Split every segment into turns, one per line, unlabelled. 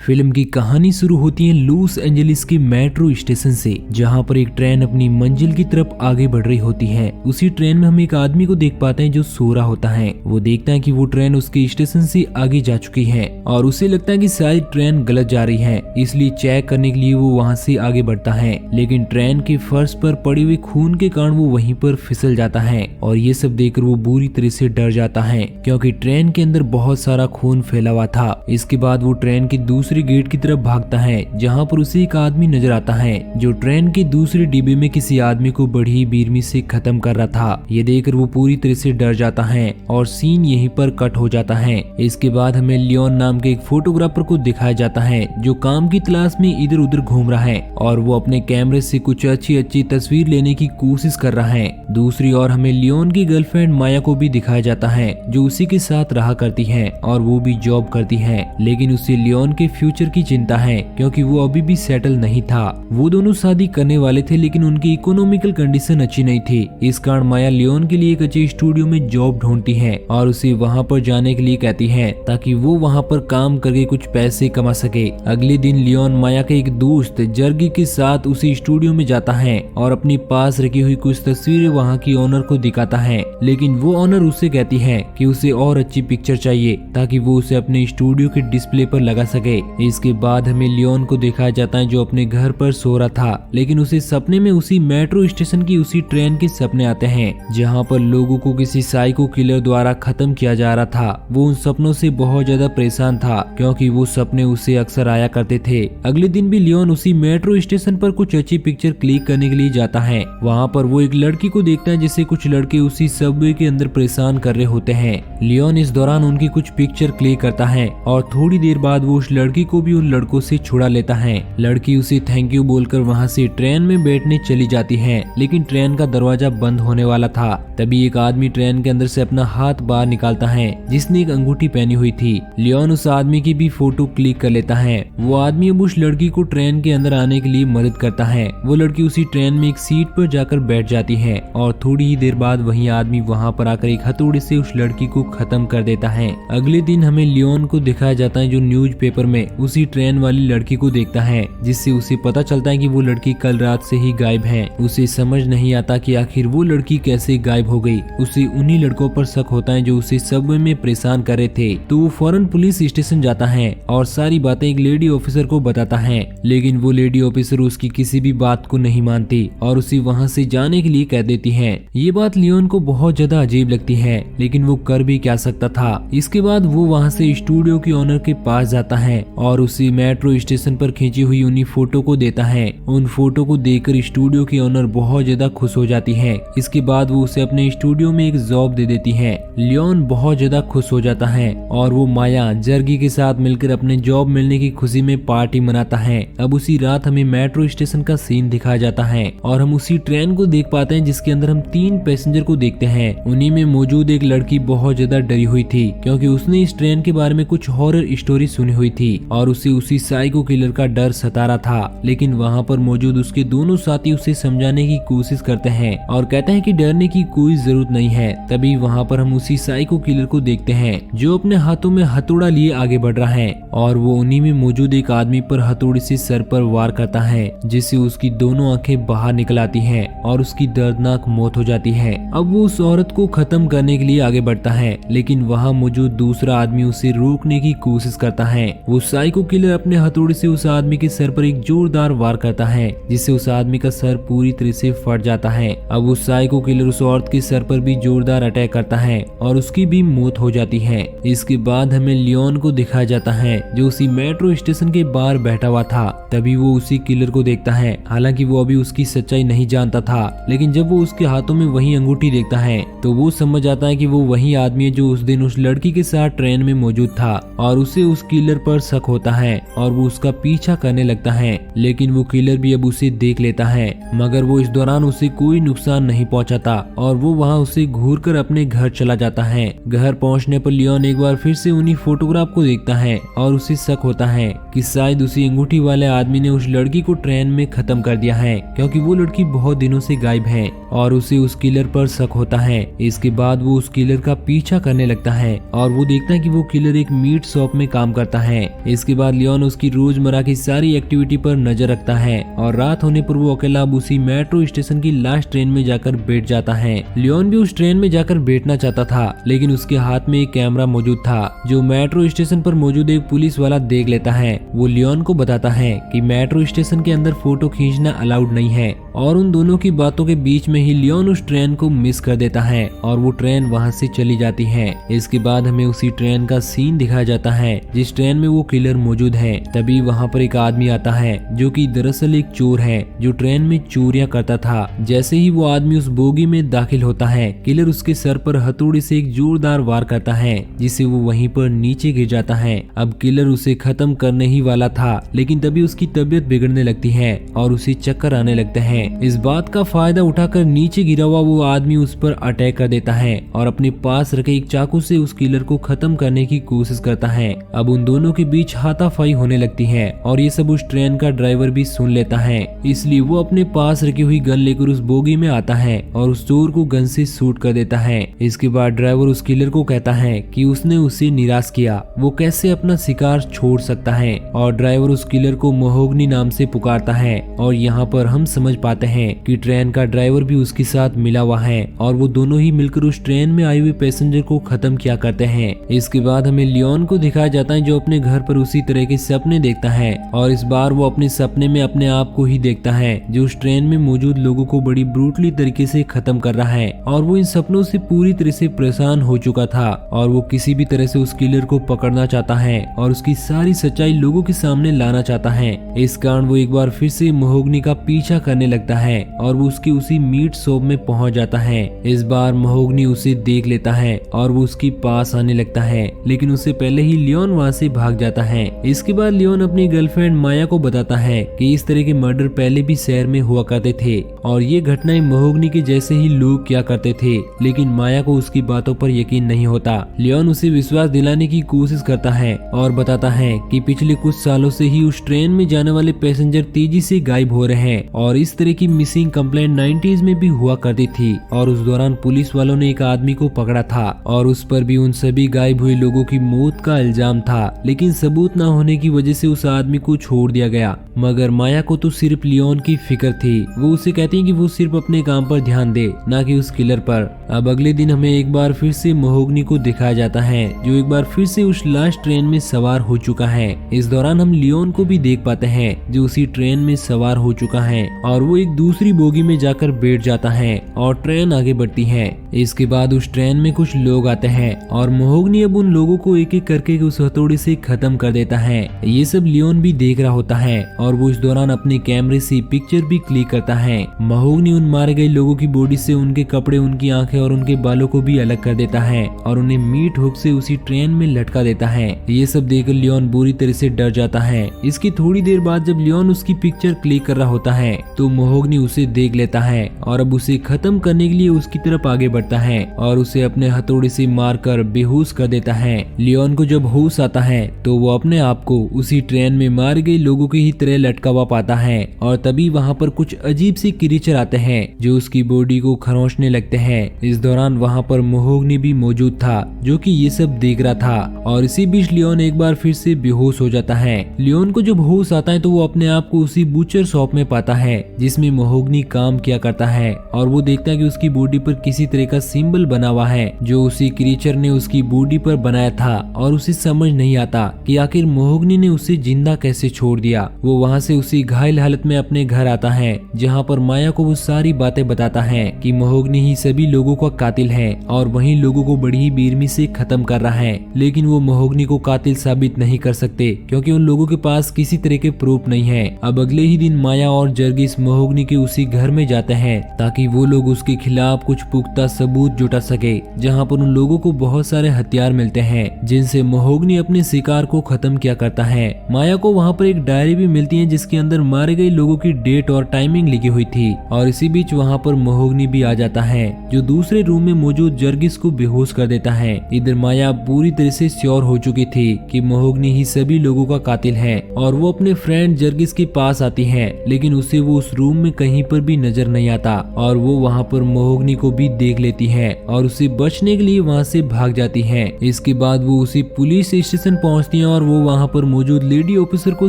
Film की कहानी शुरू होती है लॉस एंजलिस के मेट्रो स्टेशन से, जहां पर एक ट्रेन अपनी मंजिल की तरफ आगे बढ़ रही होती है। उसी ट्रेन में हम एक आदमी को देख पाते हैं जो सो रहा होता है। वो देखता है कि वो ट्रेन उसके स्टेशन से आगे जा चुकी है और उसे लगता है कि शायद ट्रेन गलत जा रही है, इसलिए चेक करने के लिए वो वहां से आगे बढ़ता है। लेकिन ट्रेन के फर्श पर पड़े हुए खून के कारण वो वहीं पर फिसल जाता है और ये सब देखकर वो बुरी तरह से डर जाता है, क्योंकि ट्रेन के अंदर बहुत सारा खून फैला हुआ था। इसके बाद वो ट्रेन की दूसरी गेट की तरफ भागता है, जहां पर उसे एक आदमी नजर आता है जो ट्रेन के दूसरे डिब्बे में किसी आदमी को बड़ी बेरहमी से खत्म कर रहा था। ये देखकर वो पूरी तरह से डर जाता है और सीन यहीं पर कट हो जाता है। इसके बाद हमें लियोन नाम के एक फोटोग्राफर को दिखाया जाता है जो काम की तलाश में इधर उधर घूम रहा है और वो अपने कैमरे से कुछ अच्छी तस्वीर लेने की कोशिश कर रहा है। दूसरी ओर हमें लियोन की गर्लफ्रेंड माया को भी दिखाया जाता है जो उसी के साथ रहा करती है और वो भी जॉब करती है, लेकिन उसे लियोन के फ्यूचर की चिंता है क्योंकि वो अभी भी सेटल नहीं था। वो दोनों शादी करने वाले थे लेकिन उनकी इकोनॉमिकल कंडीशन अच्छी नहीं थी। इस कारण माया लियोन के लिए एक अच्छे स्टूडियो में जॉब ढूंढती है और उसे वहां पर जाने के लिए कहती है ताकि वो वहां पर काम करके कुछ पैसे कमा सके। अगले दिन लियोन माया के एक दोस्त जर्गी के साथ उसी स्टूडियो में जाता है और अपनी पास रखी हुई कुछ तस्वीरें वहां की ओनर को दिखाता है, लेकिन वो ओनर उससे कहती है कि उसे और अच्छी पिक्चर चाहिए ताकि वो उसे अपने स्टूडियो के डिस्प्ले पर लगा सके। इसके बाद हमें लियोन को दिखाया जाता है जो अपने घर पर सो रहा था, लेकिन उसे सपने में उसी मेट्रो स्टेशन की उसी ट्रेन के सपने आते हैं जहां पर लोगों को किसी साइको किलर द्वारा खत्म किया जा रहा था। वो उन सपनों से बहुत ज्यादा परेशान था क्योंकि वो सपने उसे अक्सर आया करते थे। अगले दिन भी लियोन उसी मेट्रो स्टेशन पर कुछ अच्छी पिक्चर क्लिक करने के लिए जाता है। वहाँ पर वो एक लड़की को देखता है जिसे कुछ लड़के उसी सबवे के अंदर परेशान कर रहे होते हैं। लियोन इस दौरान उनकी कुछ पिक्चर क्लिक करता है और थोड़ी देर बाद वो उस लड़की को भी उन लड़कों से छुड़ा लेता है। लड़की उसे थैंक यू बोलकर वहां से ट्रेन में बैठने चली जाती है, लेकिन ट्रेन का दरवाजा बंद होने वाला था। तभी एक आदमी ट्रेन के अंदर से अपना हाथ बाहर निकालता है जिसने एक अंगूठी पहनी हुई थी। लियोन उस आदमी की भी फोटो क्लिक कर लेता है। वो आदमी अब उस लड़की को ट्रेन के अंदर आने के लिए मदद करता है। वो लड़की उसी ट्रेन में एक सीट पर जाकर बैठ जाती है और थोड़ी ही देर बाद वही आदमी वहां पर आकर एक हथौड़े से उस लड़की को खत्म कर देता है। अगले दिन हमें लियोन को दिखाया जाता है जो न्यूज़पेपर में उसी ट्रेन वाली लड़की को देखता है, जिससे उसे पता चलता है कि वो लड़की कल रात से ही गायब है। उसे समझ नहीं आता कि आखिर वो लड़की कैसे गायब हो गई। उसे उन्हीं लड़कों पर शक होता है जो उसे सबवे में परेशान कर रहे थे, तो वो फौरन पुलिस स्टेशन जाता है और सारी बातें एक लेडी ऑफिसर को बताता है, लेकिन वो लेडी ऑफिसर उसकी किसी भी बात को नहीं मानती और उसे वहाँ से जाने के लिए कह देती है। ये बात लियोन को बहुत ज्यादा अजीब लगती है, लेकिन वो कर भी क्या सकता था। इसके बाद वो वहाँ से स्टूडियो की ओनर के पास जाता है और उसी मेट्रो स्टेशन पर खींची हुई उन्हीं फोटो को देता है। उन फोटो को देखकर स्टूडियो की ओनर बहुत ज्यादा खुश हो जाती है। इसके बाद वो उसे अपने स्टूडियो में एक जॉब दे देती है। लियोन बहुत ज्यादा खुश हो जाता है और वो माया जर्गी के साथ मिलकर अपने जॉब मिलने की खुशी में पार्टी मनाता है। अब उसी रात हमें मेट्रो स्टेशन का सीन दिखाया जाता है और हम उसी ट्रेन को देख पाते हैं जिसके अंदर हम 3 पैसेंजर को देखते हैं। उन्हीं में मौजूद एक लड़की बहुत ज्यादा डरी हुई थी क्योंकि उसने इस ट्रेन के बारे में कुछ हॉरर स्टोरी सुनी हुई थी और उसे उसी साइको किलर का डर सता रहा था। लेकिन वहाँ पर मौजूद उसके दोनों साथी उसे समझाने की कोशिश करते हैं और कहते हैं कि डरने की कोई जरूरत नहीं है। तभी वहाँ पर हम उसी साइको किलर को देखते हैं जो अपने हाथों में हथौड़ा लिए आगे बढ़ रहा है और वो उन्हीं में मौजूद एक आदमी पर हथौड़े से सर पर वार करता है, जिससे उसकी दोनों आंखें बाहर निकल आती हैं और उसकी दर्दनाक मौत हो जाती है। अब वो उस औरत को खत्म करने के लिए आगे बढ़ता है, लेकिन वहाँ मौजूद दूसरा आदमी उसे रोकने की कोशिश करता है। वो साइको किलर अपने हथौड़े से उस आदमी के सर पर एक जोरदार वार करता है, जिससे उस आदमी का सर पूरी तरह से फट जाता है। अब उस साइको किलर उस औरत के सर पर भी जोरदार अटैक करता है और उसकी भी मौत हो जाती है। इसके बाद हमें लियोन को दिखाया जाता है जो उसी मेट्रो स्टेशन के बाहर बैठा हुआ था। तभी वो उसी किलर को देखता है। हालांकि वो अभी उसकी सच्चाई नहीं जानता था, लेकिन जब वो उसके हाथों में वही अंगूठी देखता है तो वो समझ आता है कि वो वही आदमी है जो उस दिन उस लड़की के साथ ट्रेन में मौजूद था और उसे उस किलर पर शक होता है और वो उसका पीछा करने लगता है। लेकिन वो किलर भी अब उसे देख लेता है, मगर वो इस दौरान उसे कोई नुकसान नहीं पहुंचाता और वो वहां उसे घूरकर अपने घर चला जाता है। घर पहुंचने पर लियोन एक बार फिर से उन्हीं फोटोग्राफ को देखता है और उसे शक होता है कि शायद उसी अंगूठी वाले आदमी ने उस लड़की को ट्रेन में खत्म कर दिया है, क्योंकि वो लड़की बहुत दिनों से गायब है और उसे उस किलर पर शक होता है। इसके बाद वो उस किलर का पीछा करने लगता है और वो देखता है कि वो किलर एक मीट शॉप में काम करता है। इसके बाद लियोन उसकी रोजमर्रा की सारी एक्टिविटी पर नजर रखता है और रात होने पर वो अकेला अब उसी मेट्रो स्टेशन की लास्ट ट्रेन में जाकर बैठ जाता है। लियोन भी उस ट्रेन में जाकर बैठना चाहता था, लेकिन उसके हाथ में एक कैमरा मौजूद था जो मेट्रो स्टेशन पर मौजूद एक पुलिस वाला देख लेता है। वो लियोन को बताता है कि मेट्रो स्टेशन के अंदर फोटो खींचना अलाउड नहीं है और उन दोनों की बातों के बीच में ही लियोन उस ट्रेन को मिस कर देता है और वो ट्रेन वहां से चली जाती है। इसके बाद हमें उसी ट्रेन का सीन दिखाया जाता है जिस ट्रेन में वो किलर मौजूद है। तभी वहां पर एक आदमी आता है जो कि दरअसल एक चोर है जो ट्रेन में चोरियां करता था। जैसे ही वो आदमी उस बोगी में दाखिल होता है, किलर उसके सर पर हथौड़े से एक जोरदार वार करता है जिससे वो वहीं पर नीचे गिर जाता है। अब किलर उसे खत्म करने ही वाला था, लेकिन तभी उसकी तबीयत बिगड़ने लगती है और उसे चक्कर आने लगते हैं। इस बात का फायदा उठाकर नीचे गिरा हुआ वो आदमी उस पर अटैक कर देता है और अपने पास रखे एक चाकू से उस किलर को खत्म करने की कोशिश करता है। अब उन दोनों के बीच हाथापाई होने लगती है और ये सब उस ट्रेन का ड्राइवर भी सुन लेता है, इसलिए वो अपने पास रखी हुई गन लेकर उस बोगी में आता है और उस चोर को गन से शूट कर देता है। इसके बाद ड्राइवर उस किलर को कहता है कि उसने उसे निराश किया, वो कैसे अपना शिकार छोड़ सकता है, और ड्राइवर उस किलर को महोगनी नाम से पुकारता है। और यहाँ पर हम समझ पाते हैं कि ट्रेन का ड्राइवर भी उसके साथ मिला हुआ है और वो दोनों ही मिलकर उस ट्रेन में आए हुए पैसेंजर को खत्म किया करते हैं। इसके बाद हमें लियोन को दिखाया जाता है जो अपने घर पर उसी तरह के सपने देखता है और इस बार वो अपने सपने में अपने आप को ही देखता है जो उस ट्रेन में मौजूद लोगों को बड़ी ब्रूटली तरीके से खत्म कर रहा है। और वो इन सपनों से पूरी तरह से परेशान हो चुका था और वो किसी भी तरह से उस किलर को पकड़ना चाहता है और उसकी सारी सच्चाई लोगों के सामने लाना चाहता है। इस कारण वो एक बार फिर से महोगनी का पीछा करने लगता है और वो उसकी उसी मीट शॉप में पहुंच जाता है। इस बार महोगनी उसे देख लेता है और वो उसके पास आने लगता है, लेकिन उससे पहले ही लियोन वहां से भाग जाता है। इसके बाद लियोन अपनी गर्लफ्रेंड माया को बताता है कि इस तरह के मर्डर पहले भी शहर में हुआ करते थे और ये घटनाएं महोगनी के जैसे ही लोग किया करते थे, लेकिन माया को उसकी बातों पर यकीन नहीं होता। लियोन उसे विश्वास दिलाने की कोशिश करता है और बताता है कि पिछले कुछ सालों से ही उस ट्रेन में जाने वाले पैसेंजर तेजी से गायब हो रहे हैं और इस तरह की मिसिंग कंप्लेंट 90s में भी हुआ करती थी और उस दौरान पुलिस वालों ने एक आदमी को पकड़ा था और उस पर भी उन सभी गायब हुए लोगों की मौत का इल्जाम था, लेकिन सबूत न होने की वजह से उस आदमी को छोड़ दिया गया। मगर माया को तो सिर्फ लियोन की फिक्र थी। वो उसे कहती है कि वो सिर्फ अपने काम पर ध्यान दे, ना कि उस किलर पर। अब अगले दिन हमें एक बार फिर से महोगनी को दिखाया जाता है जो एक बार फिर से उस लास्ट ट्रेन में सवार हो चुका है। इस दौरान हम लियोन को भी देख पाते हैं जो उसी ट्रेन में सवार हो चुका है और वो एक दूसरी बोगी में जाकर बैठ जाता है और ट्रेन आगे बढ़ती है। इसके बाद उस ट्रेन में कुछ लोग आते हैं और महोगनी अब उन लोगों को एक एक करके उस हथौड़े से खत्म कर देता है। ये सब लियोन भी देख रहा होता है और वो इस दौरान अपने कैमरे से पिक्चर भी क्लिक करता है। महोगनी उन मारे गए लोगों की बॉडी से उनके कपड़े, उनकी आंखें और उनके बालों को भी अलग कर देता है और उन्हें मीट हुक से उसी ट्रेन में लटका देता है। ये सब देखकर लियोन बुरी तरह से डर जाता है। इसकी थोड़ी देर बाद जब लियोन उसकी पिक्चर क्लिक कर रहा होता है तो महोगनी उसे देख लेता है और अब उसे खत्म करने के लिए उसकी तरफ आगे बढ़ता है और उसे अपने हथौड़े से मारकर बेहोश कर देता है। लियोन को जब होश आता है तो वो अपने आप को उसी ट्रेन में मारे गए लोगों की ही तरह लटका हुआ पाता है और तभी वहाँ पर कुछ अजीब सी क्रीचर आते हैं जो उसकी बॉडी को खरोंचने लगते हैं। इस दौरान वहाँ पर महोगनी भी मौजूद था जो कि ये सब देख रहा था और इसी बीच लियोन एक बार फिर से बेहोश हो जाता है। लियोन को जब होश आता है तो वो अपने आप को उसी बूचर शॉप में पाता है जिसमें महोगनी काम किया करता है और वो देखता है कि उसकी बॉडी पर किसी तरह का सिंबल बना हुआ है जो उसी क्रीचर ने उसकी बॉडी पर बनाया था और उसे समझ नहीं आता कि आखिर महोगनी ने उसे जिंदा कैसे छोड़ दिया। वो वहाँ से उसी घायल हालत में अपने घर आता है जहाँ पर माया को वो सारी बातें बताता है कि महोगनी ही सभी लोगों का कातिल है और वही लोगों को बड़ी ही बेरहमी से खत्म कर रहा है, लेकिन वो महोगनी को कातिल साबित नहीं कर सकते क्योंकि उन लोगों के पास किसी तरह के प्रूफ नहीं है। अब अगले ही दिन माया और जर्गिस महोगनी के उसी घर में जाते हैं ताकि वो लोग उसके खिलाफ कुछ पुख्ता सबूत जुटा सके, जहाँ पर उन लोगों को बहुत सारे हथियार मिलते हैं जिनसे महोगनी अपने शिकार को खत्म किया करता है। माया को वहाँ पर एक डायरी भी मिलती है जिसके अंदर मारे गए लोगों की डेट और टाइमिंग लिखी हुई थी और इसी बीच वहाँ पर महोगनी भी आ जाता है जो दूसरे रूम में मौजूद जर्गिस को बेहोश कर देता है। इधर माया पूरी तरह से श्योर हो चुकी थी कि महोगनी ही सभी लोगों का कातिल है और वो अपने फ्रेंड जर्गिस के पास आती है, लेकिन उसे वो उस रूम में कहीं पर भी नजर नहीं आता और वो वहाँ पर महोगनी को भी देख लेती है और उसे बचने के लिए वहाँ से भाग जाती है। इसके बाद वो उसी पुलिस स्टेशन पहुँचती है और वो वहाँ पर मौजूद लेडी ऑफिसर को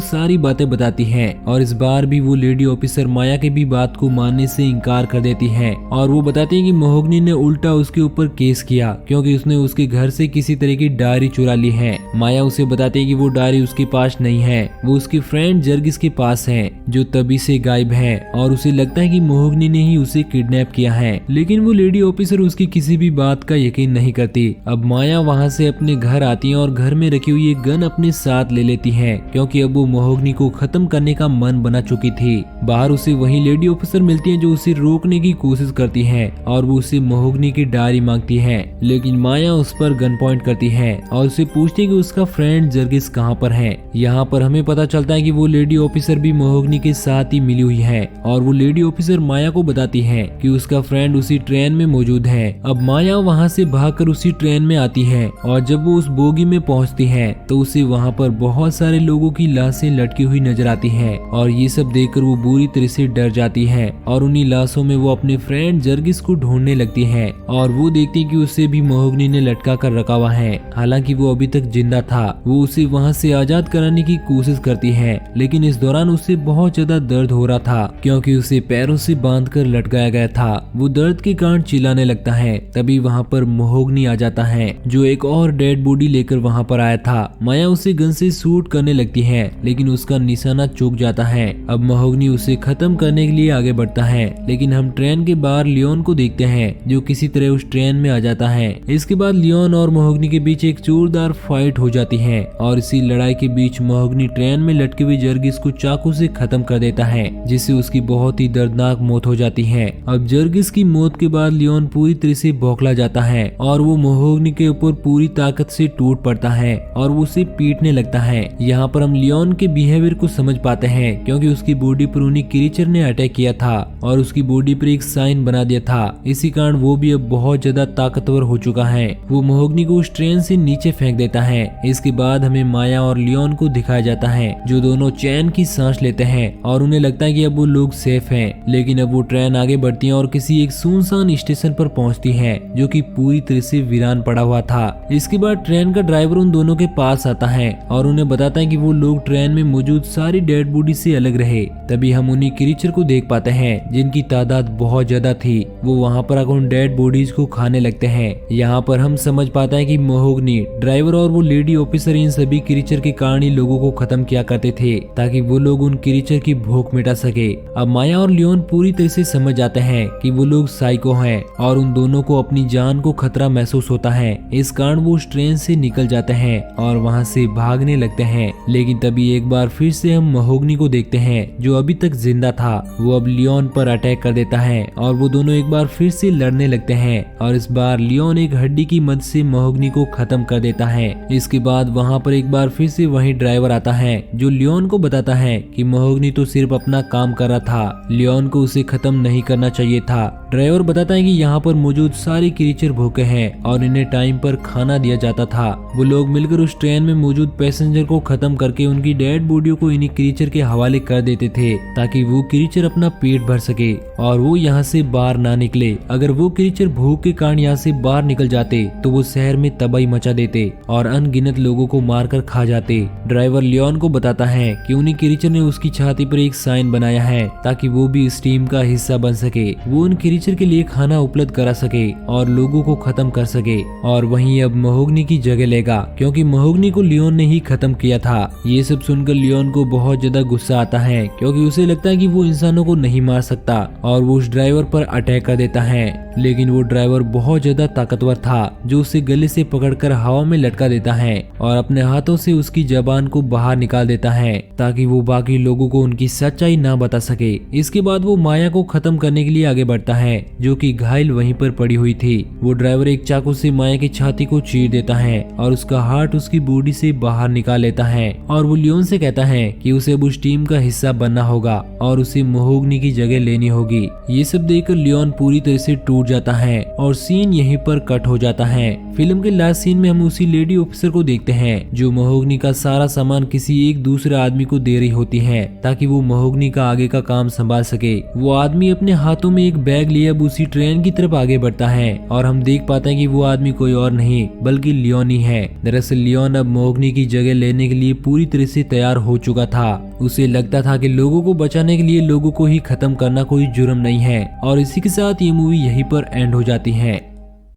सारी बातें बताती है और इस बार भी वो लेडी ऑफिसर माया के भी बात को मानने से इनकार कर देती है और वो बताती है कि मोहगनी ने उल्टा उसके ऊपर केस किया क्योंकि उसने उसके घर से किसी तरह की डायरी चुरा ली है। माया उसे बताती है कि वो डायरी उसके पास नहीं है, वो उसकी फ्रेंड जर्गिस के पास है जो तभी से गायब है और उसे लगता है कि मोहगनी ने ही उसे किडनैप किया है। लेकिन वो लेडी ऑफिसर उसकी किसी भी बात का यकीन नहीं करती। अब माया वहाँ से अपने घर आती है और घर में रखी हुई एक गन अपने साथ ले लेती है क्योंकि अब वो मोहगनी को खत्म करने का मन बना चुकी थी। बाहर उसे वही लेडी ऑफिसर मिलती है जो उसे रोकने की कोशिश करती है और वो उसे मोहगनी की डायरी मांगती है, लेकिन माया उस पर गन पॉइंट करती है और उसे पूछती है कि उसका फ्रेंड जर्गिस कहाँ पर है। यहाँ पर हमें पता चलता है कि वो लेडी ऑफिसर भी मोहगनी के साथ ही मिली हुई है और वो लेडी ऑफिसर माया को बताती है कि उसका फ्रेंड उसी ट्रेन में मौजूद है। अब माया वहाँ से भागकर उसी ट्रेन में आती है और जब वो उस बोगी में पहुँचती है तो उसे वहाँ पर बहुत सारे लोगों की लाशें लटकी हुई नजर आती है और ये सब देखकर वो बुरी तरह से डर जाती है और उन्हीं लाशों में वो अपने फ्रेंड जर्गिस को ढूंढने लगती है और वो देखती है कि उसे भी मोहगनी ने लटका कर रखा हुआ है। हालांकि वो अभी तक जिंदा था। वो उसे वहाँ से आजाद कराने की कोशिश करती है लेकिन इस दौरान उसे बहुत ज्यादा दर्द हो रहा था क्योंकि उसे पैरों से बांधकर लटकाया गया था। वो दर्द के कारण चिल्लाने लगता है। तभी वहाँ पर मोहगनी आ जाता है जो एक और डेड बॉडी लेकर वहाँ पर आया था। माया उसे गन से शूट करने लगती है लेकिन उसका निशाना चूक जाता है। अब मोहगनी उसे खत्म करने के लिए आगे बढ़ता है लेकिन हम ट्रेन के बाहर लियोन को देखते हैं जो किसी तरह उस ट्रेन में आ जाता है। इसके बाद लियोन और मोहगनी के बीच एक जोरदार फाइट हो जाती है और इसी लड़ाई के बीच मोहगनी ट्रेन में लटके हुए जर्गिस को चाकू से खत्म कर देता है जिससे उसकी बहुत ही दर्दनाक मौत हो जाती है। अब जर्गिस की मौत के बाद लियोन पूरी तरह से बौखला जाता है और वो मोहगनी के ऊपर पूरी ताकत से टूट पड़ता है और वो उसे पीटने लगता है। यहाँ पर हम लियोन के बिहेवियर को समझ पाते हैं क्योंकि उसकी बॉडी पर उन्हीं क्रीचर ने अटैक किया था और उसकी बॉडी पर एक साइन बना दिया था। इसी कारण वो भी अब बहुत ज्यादा ताकतवर हो चुका है। वो मोहगनी को उस ट्रेन से नीचे फेंक देता है। इसके बाद हमें माया और लियोन को दिखाया जाता है जो दोनों चैन की सांस लेते हैं और उन्हें लगता है कि अब वो लोग सेफ हैं। लेकिन अब वो ट्रेन आगे बढ़ती है और किसी एक सुनसान स्टेशन पर पहुंचती है जो कि पूरी तरह से वीरान पड़ा हुआ था। इसके बाद ट्रेन का ड्राइवर उन दोनों के पास आता है और उन्हें बताता है कि वो लोग ट्रेन में मौजूद सारी डेड बॉडी से अलग रहे। तभी हम उन्हीं क्रीचर को देख पाते हैं जिनकी तादाद बहुत ज्यादा थी। वो वहाँ पर आकर उन डेड बॉडीज को खाने लगते हैं। यहाँ पर हम समझ पाते हैं कि मोहगनी, ड्राइवर और वो लेडी ऑफिसर इन सभी क्रीचर के कारण ही लोगों को खत्म किया करते थे ताकि वो लोग उन क्रीचर की भूख मिटा सके। अब माया और लियोन पूरी तरह से समझ जाते हैं कि वो लोग साइको हैं और उन दोनों को अपनी जान को खतरा महसूस होता है। इस कारण वो उस ट्रेन से निकल जाते हैं और वहाँ से भागने लगते हैं। लेकिन तभी एक बार फिर से हम मोहगनी को देखते हैं जो अभी तक जिंदा था। वो अब लियोन पर अटैक कर देता है और वो दोनों एक बार फिर से लड़ने लगते हैं और इस बार लियोन एक हड्डी की मदद से मोहगनी को खत्म कर देता है। इसके बाद वहाँ पर एक बार फिर से वही ड्राइवर आता है जो लियोन को बताता है कि मोहगनी तो सिर्फ अपना काम कर रहा था, लियोन को उसे खत्म नहीं करना चाहिए था। ड्राइवर बताता है कि यहाँ पर मौजूद सारे क्रीचर भूखे हैं और इन्हें टाइम पर खाना दिया जाता था। वो लोग मिलकर उस ट्रेन में मौजूद पैसेंजर को खत्म करके उनकी डेड बॉडियों को इन्हीं क्रीचर के हवाले कर देते थे ताकि वो क्रीचर अपना पेट भर सके और वो यहाँ से बाहर ना निकले। अगर वो क्रीचर भूख के कारण यहाँ से बाहर निकल जाते तो वो शहर में तबाही मचा देते और अनगिनत लोगों को मारकर खा जाते। ड्राइवर लियोन को बताता है कि उन्हीं क्रीचर ने उसकी छाती पर एक साइन बनाया है ताकि वो भी इस टीम का हिस्सा बन सके, वो उन क्रीचर के लिए खाना उपलब्ध करा सके और लोगों को खत्म कर सके। और वहीं अब मोहगनी की जगह लेगा क्योंकि मोहगनी को लियोन ने ही खत्म किया था। ये सब सुनकर लियोन को बहुत ज्यादा गुस्सा आता है क्योंकि उसे लगता है कि वो इंसानों को नहीं मार सकता और वो उस ड्राइवर पर अटैक कर देता है। लेकिन वो ड्राइवर बहुत ज्यादा ताकतवर था जो उसे गले से पकड़कर हवा में लटका देता है और अपने हाथों से उसकी जबान को बाहर निकाल देता है ताकि वो बाकी लोगों को उनकी सच्चाई ना बता सके। इसके बाद वो माया को खत्म करने के लिए आगे बढ़ता है जो कि घायल वहीं पर पड़ी हुई थी। वो ड्राइवर एक चाकू से माया की छाती को चीर देता है और उसका हार्ट उसकी बॉडी से बाहर निकाल लेता है और वो लियोन से कहता है कि उसे अब उस टीम का हिस्सा बनना होगा और उसे मोहगनी की जगह लेनी होगी। ये सब देखकर लियोन पूरी तरह से टूट जाता है और सीन यहीं पर कट हो जाता है। फिल्म के लास्ट सीन में हम उसी लेडी ऑफिसर को देखते हैं जो मोहगनी का सारा सामान किसी एक दूसरे आदमी को दे रही होती है ताकि वो मोहगनी का आगे का काम संभाल सके। वो आदमी अपने हाथों में एक बैग लिए अब उसी ट्रेन की तरफ आगे बढ़ता है और हम देख पाते हैं कि वो आदमी कोई और नहीं बल्कि लियोन ही है। दरअसल लियोन अब मोगनी की जगह लेने के लिए पूरी तरह से तैयार हो चुका था। उसे लगता था कि लोगों को बचाने के लिए लोगों को ही खत्म करना कोई जुर्म नहीं है। और इसी के साथ ये मूवी यहीं पर एंड हो जाती है।